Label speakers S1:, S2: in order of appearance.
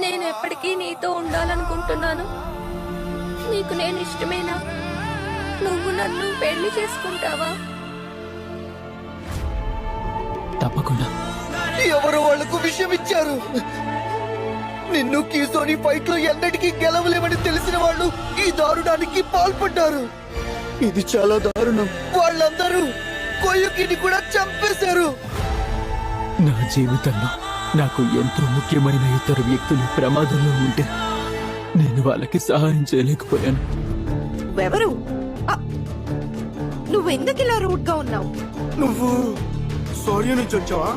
S1: నేను ఎప్పటికీ నీతో ఉండాలనుకుంటున్నాను. నీకు నేను ఇష్టమేనా? నువ్వు నన్ను పెళ్లి చేసుకుంటావా?
S2: తప్పకుండా.
S3: ఎవరు వాళ్లకు విషయం ఇచ్చారు? నిన్ను కీసోని ఫైట్ లో ఎన్నటికీ గెలవలేమని తెలిసిన వాళ్ళు ఈ దారుణానికి పాల్పడ్డారు. ఇది చాలా దారుణం. వాళ్ళందరూ కొయ్యుకిని కూడా చంపేశారు.
S2: నా జీవితంలో నాకు ఎంతో ముఖ్యమైన ఇతర వ్యక్తులు ప్రమాదంలో ఉంటే నేను వాళ్ళకి సహాయం చేయలేకపోయాను.
S4: ఎవరు? నువ్వు ఎందుకు ఇలా రూట్ గా ఉన్నావు?
S3: నువ్వు సౌర్య నుంచి వచ్చావా?